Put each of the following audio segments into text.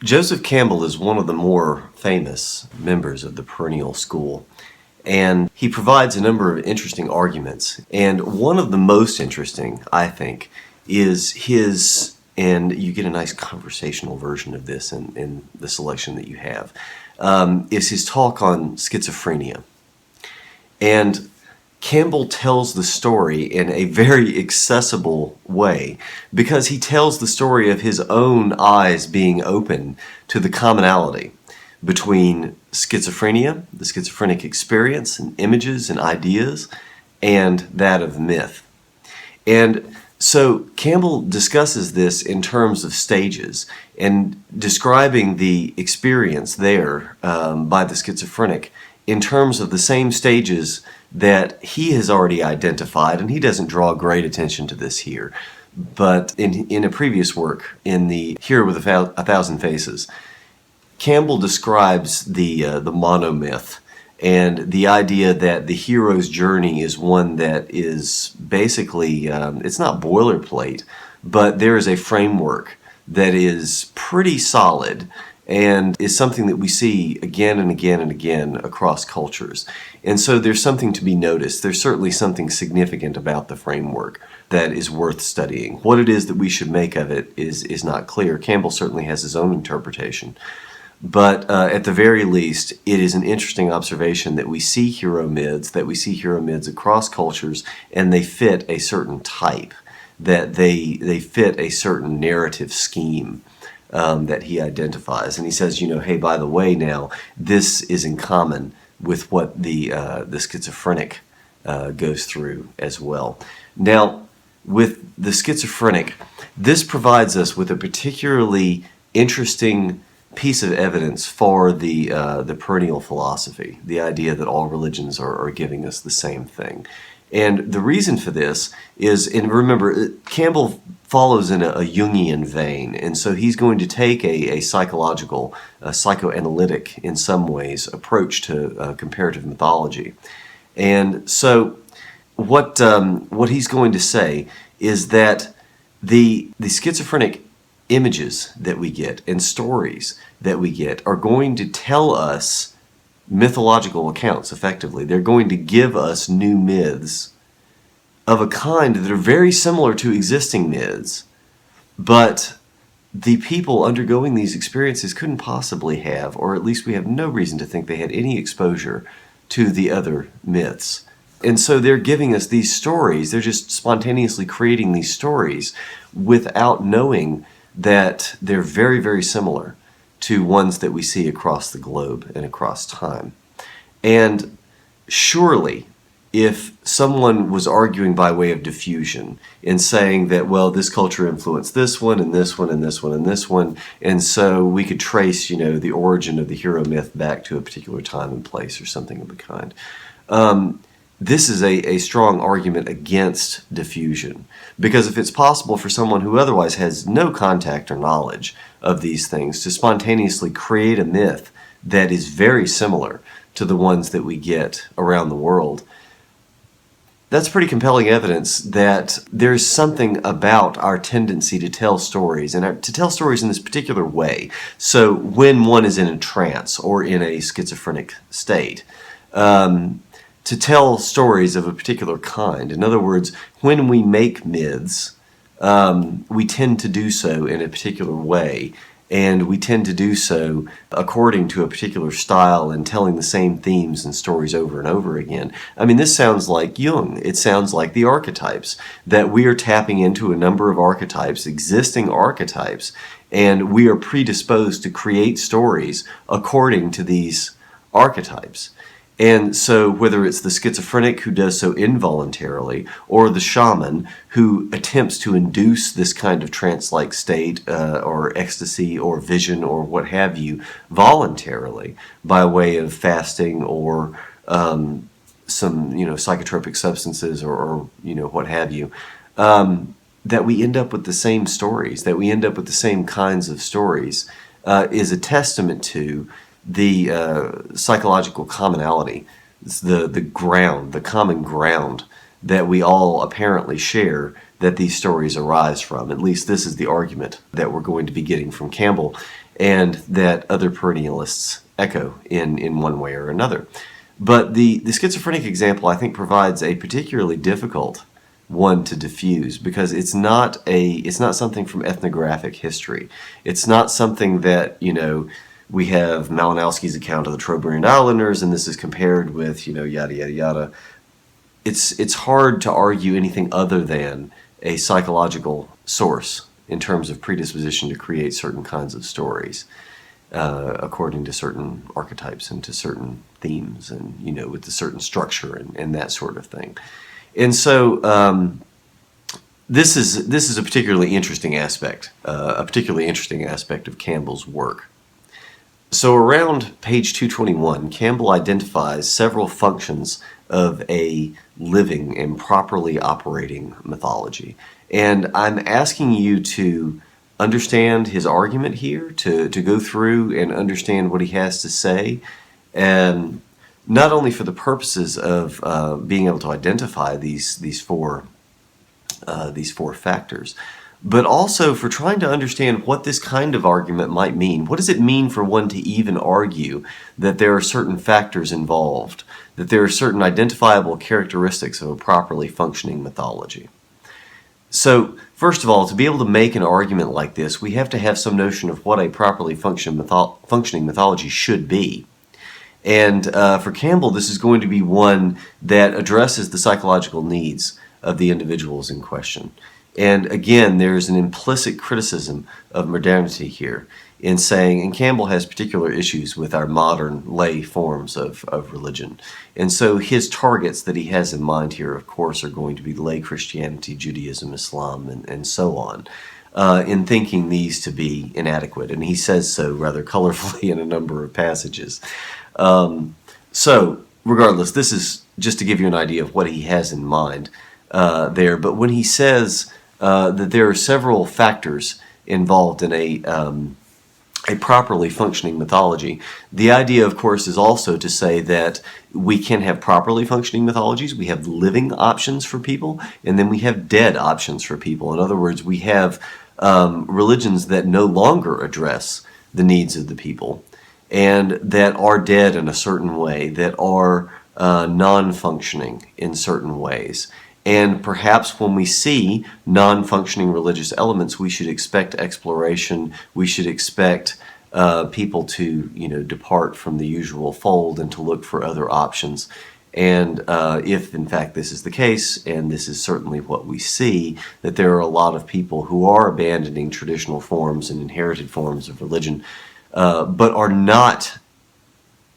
Joseph Campbell is one of the more famous members of the perennial school, and he provides a number of interesting arguments. And one of the most interesting, I think, is his, and you get a nice conversational version of this in the selection that you have, is his talk on schizophrenia. And Campbell tells the story in a very accessible way because he tells the story of his own eyes being open to the commonality between schizophrenia, the schizophrenic experience, and images and ideas, and that of myth. And so Campbell discusses this in terms of stages and describing the experience there by the schizophrenic in terms of the same stages that he has already identified, and he doesn't draw great attention to this here. But in a previous work, in the Hero with a Thousand Faces, Campbell describes the monomyth and the idea that the hero's journey is one that is basically, it's not boilerplate, but there is a framework that is pretty solid and is something that we see again and again and again across cultures. And so there's something to be noticed. There's certainly something significant about the framework that is worth studying. What it is that we should make of it is not clear. Campbell certainly has his own interpretation. But at the very least, it is an interesting observation that we see hero myths across cultures, and they fit a certain type, that they fit a certain narrative scheme that he identifies. And he says, hey, by the way, now, this is in common with what the schizophrenic goes through as well. Now, with the schizophrenic, this provides us with a particularly interesting piece of evidence for the perennial philosophy, the idea that all religions are giving us the same thing. And the reason for this is, and remember, Campbell follows in a Jungian vein, and so he's going to take a psychological, psychoanalytic, in some ways, approach to comparative mythology. And so what he's going to say is that the schizophrenic images that we get and stories that we get are going to tell us mythological accounts, effectively. They're going to give us new myths of a kind that are very similar to existing myths, but the people undergoing these experiences couldn't possibly have, or at least we have no reason to think they had any exposure to the other myths. And so they're giving us these stories, they're just spontaneously creating these stories without knowing that they're very, very similar to ones that we see across the globe and across time. And surely, if someone was arguing by way of diffusion in saying that, well, this culture influenced this one and this one and this one and this one, and so we could trace, the origin of the hero myth back to a particular time and place or something of the kind, this is a strong argument against diffusion. Because if it's possible for someone who otherwise has no contact or knowledge of these things to spontaneously create a myth that is very similar to the ones that we get around the world, that's pretty compelling evidence that there's something about our tendency to tell stories, and to tell stories in this particular way. So when one is in a trance or in a schizophrenic state, to tell stories of a particular kind. In other words, when we make myths, we tend to do so in a particular way, and we tend to do so according to a particular style and telling the same themes and stories over and over again. I mean, this sounds like Jung. It sounds like the archetypes, that we are tapping into a number of archetypes, existing archetypes, and we are predisposed to create stories according to these archetypes. And so whether it's the schizophrenic who does so involuntarily, or the shaman who attempts to induce this kind of trance-like state or ecstasy or vision or what have you voluntarily by way of fasting or some psychotropic substances or what have you, that we end up with the same stories, that we end up with the same kinds of stories is a testament to the psychological commonality, the common ground that we all apparently share that these stories arise from. At least this is the argument that we're going to be getting from Campbell. and that other perennialists echo in one way or another. But the schizophrenic example, I think, provides a particularly difficult one to diffuse, because it's not something from ethnographic history. It's not something that, we have Malinowski's account of the Trobriand Islanders, and this is compared with, yada, yada, yada. It's hard to argue anything other than a psychological source in terms of predisposition to create certain kinds of stories, according to certain archetypes and to certain themes, and, with a certain structure and that sort of thing. And so this is a particularly interesting aspect of Campbell's work. So around page 221, Campbell identifies several functions of a living and properly operating mythology. And I'm asking you to understand his argument here, to go through and understand what he has to say, and not only for the purposes of being able to identify these four factors, but also for trying to understand what this kind of argument might mean. What does it mean for one to even argue that there are certain factors involved, that there are certain identifiable characteristics of a properly functioning mythology? So, first of all, to be able to make an argument like this, we have to have some notion of what a properly functioning mythology should be. And for Campbell, this is going to be one that addresses the psychological needs of the individuals in question. And again, there's an implicit criticism of modernity here in saying, and Campbell has particular issues with our modern lay forms of religion. And so his targets that he has in mind here, of course, are going to be lay Christianity, Judaism, Islam, and so on, in thinking these to be inadequate. And he says so rather colorfully in a number of passages. So, regardless, this is just to give you an idea of what he has in mind there. But when he says that there are several factors involved in a properly functioning mythology, the idea, of course, is also to say that we can have properly functioning mythologies. We have living options for people, and then we have dead options for people. In other words, we have religions that no longer address the needs of the people, and that are dead in a certain way, that are non-functioning in certain ways. And perhaps when we see non-functioning religious elements, we should expect exploration. We should expect people to, depart from the usual fold and to look for other options. And if, in fact, this is the case, and this is certainly what we see, that there are a lot of people who are abandoning traditional forms and inherited forms of religion, but are not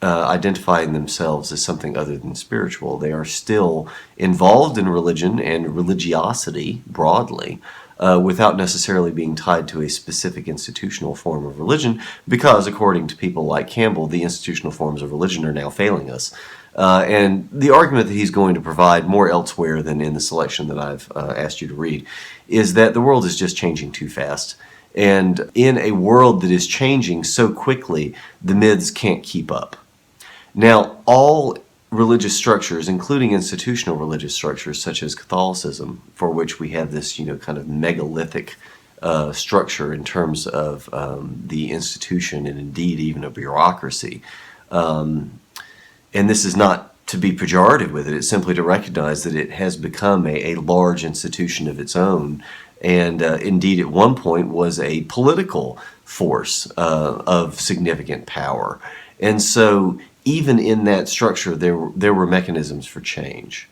identifying themselves as something other than spiritual. They are still involved in religion and religiosity broadly, without necessarily being tied to a specific institutional form of religion, because according to people like Campbell, the institutional forms of religion are now failing us. And the argument that he's going to provide more elsewhere than in the selection that I've asked you to read is that the world is just changing too fast. And in a world that is changing so quickly, the myths can't keep up. Now, all religious structures, including institutional religious structures such as Catholicism, for which we have this, kind of megalithic structure in terms of the institution and indeed even a bureaucracy. And this is not to be pejorative with it, it's simply to recognize that it has become a large institution of its own, and indeed at one point was a political force of significant power. And so even in that structure, there were mechanisms for change,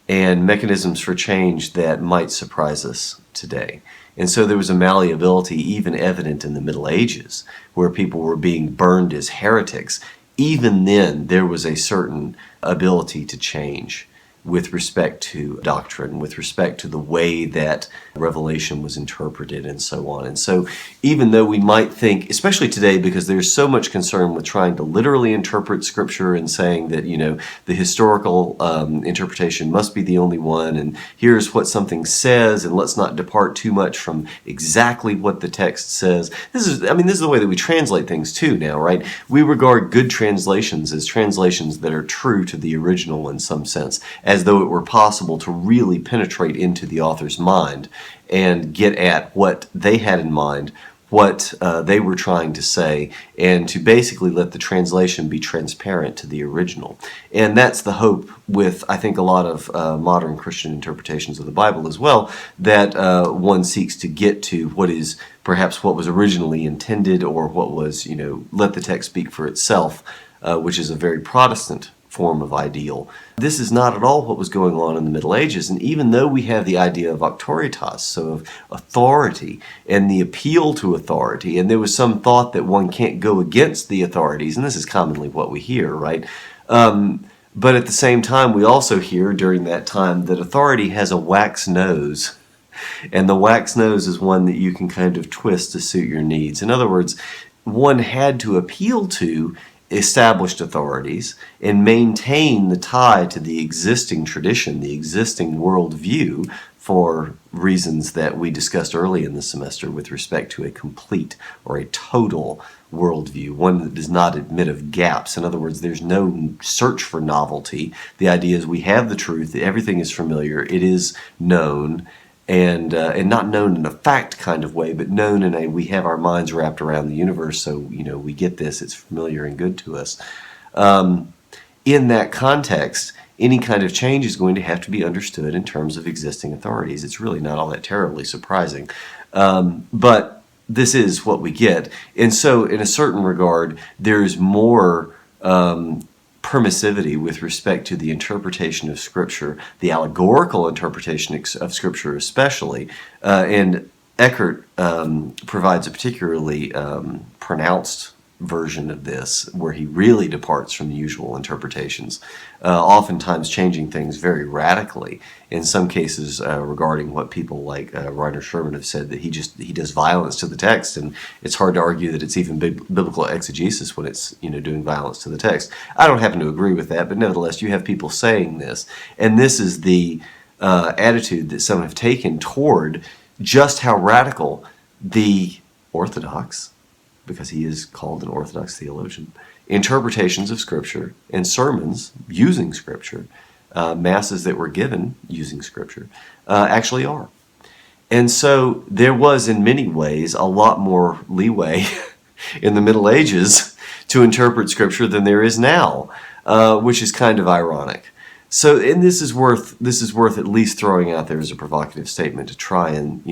and mechanisms for change that might surprise us today. And so there was a malleability even evident in the Middle Ages, where people were being burned as heretics. Even then, there was a certain ability to change with respect to doctrine, with respect to the way that revelation was interpreted, and so on. And so even though we might think, especially today, because there's so much concern with trying to literally interpret Scripture and saying that, the historical interpretation must be the only one, and here's what something says, and let's not depart too much from exactly what the text says. This is the way that we translate things too now, right? We regard good translations as translations that are true to the original in some sense, as though it were possible to really penetrate into the author's mind and get at what they had in mind what they were trying to say, and to basically let the translation be transparent to the original. And that's the hope with, I think, a lot of modern Christian interpretations of the Bible as well, that one seeks to get to what is perhaps what was originally intended, or what was, let the text speak for itself, which is a very Protestant form of ideal. This is not at all what was going on in the Middle Ages, and even though we have the idea of auctoritas, so of authority, and the appeal to authority, and there was some thought that one can't go against the authorities, and this is commonly what we hear, right? But at the same time, we also hear during that time that authority has a wax nose, and the wax nose is one that you can kind of twist to suit your needs. In other words, one had to appeal to established authorities and maintain the tie to the existing tradition, the existing worldview, for reasons that we discussed early in the semester with respect to a complete or a total worldview, one that does not admit of gaps. In other words, there's no search for novelty. The idea is we have the truth, everything is familiar, it is known, and not known in a fact kind of way, but known in a, we have our minds wrapped around the universe, so we get this, it's familiar and good to us. In that context, any kind of change is going to have to be understood in terms of existing authorities. It's really not all that terribly surprising, but this is what we get. And so in a certain regard, there's more permissivity with respect to the interpretation of Scripture, the allegorical interpretation of Scripture especially, and Eckhart provides a particularly pronounced version of this, where he really departs from the usual interpretations, oftentimes changing things very radically. In some cases, regarding what people like Reiner Sherman have said, that he does violence to the text, and it's hard to argue that it's even biblical exegesis when it's doing violence to the text. I don't happen to agree with that, but nevertheless, you have people saying this, and this is the attitude that some have taken toward just how radical the Orthodox, because he is called an Orthodox theologian, interpretations of Scripture and sermons using Scripture, masses that were given using Scripture, actually are. And so there was, in many ways, a lot more leeway in the Middle Ages to interpret Scripture than there is now, which is kind of ironic. So, and this is worth at least throwing out there as a provocative statement to try and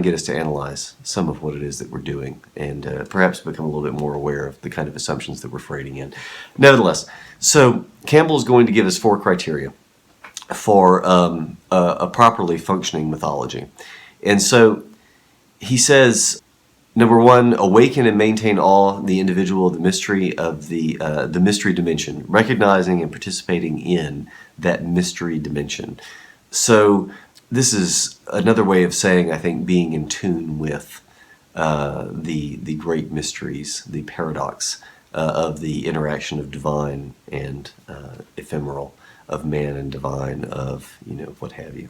get us to analyze some of what it is that we're doing, and perhaps become a little bit more aware of the kind of assumptions that we're freighting in. Nevertheless, so Campbell is going to give us 4 criteria for a properly functioning mythology. And so he says, number 1, awaken and maintain awe the individual of the mystery of the mystery dimension, recognizing and participating in that mystery dimension. So this is another way of saying, I think, being in tune with the great mysteries, the paradox of the interaction of divine and ephemeral, of man and divine, of what have you.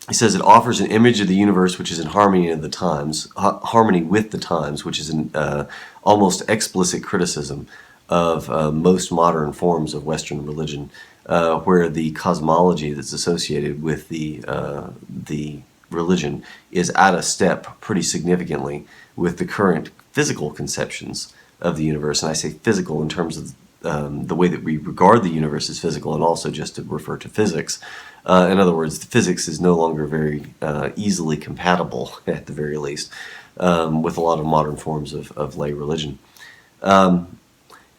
He says it offers an image of the universe which is in harmony with the times, which is an almost explicit criticism of most modern forms of Western religion, where the cosmology that's associated with the religion is out of step pretty significantly with the current physical conceptions of the universe. And I say physical in terms of the way that we regard the universe as physical, and also just to refer to physics. In other words, the physics is no longer very easily compatible, at the very least, with a lot of modern forms of lay religion.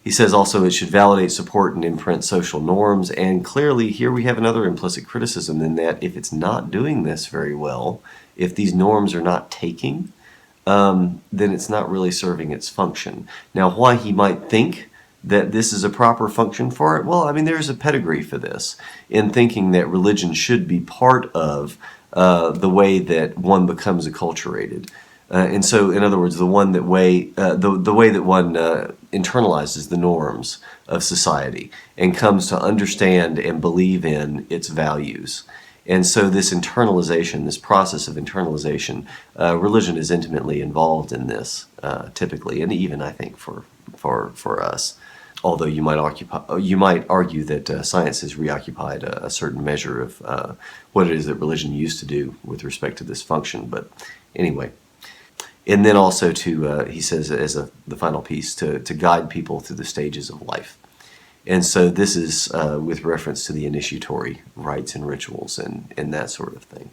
He says also it should validate, support, and imprint social norms, and clearly here we have another implicit criticism in that if it's not doing this very well, if these norms are not taking, then it's not really serving its function. Now, why he might think that this is a proper function for it? Well, I mean, there's a pedigree for this in thinking that religion should be part of the way that one becomes acculturated. And so, in other words, the way that one internalizes the norms of society and comes to understand and believe in its values. And so this internalization, this process of internalization, religion is intimately involved in this, typically, and even, I think, for us. Although you might argue that science has reoccupied a certain measure of what it is that religion used to do with respect to this function. But anyway, And then also to, he says as the final piece, to guide people through the stages of life. And so this is with reference to the initiatory rites and rituals and that sort of thing.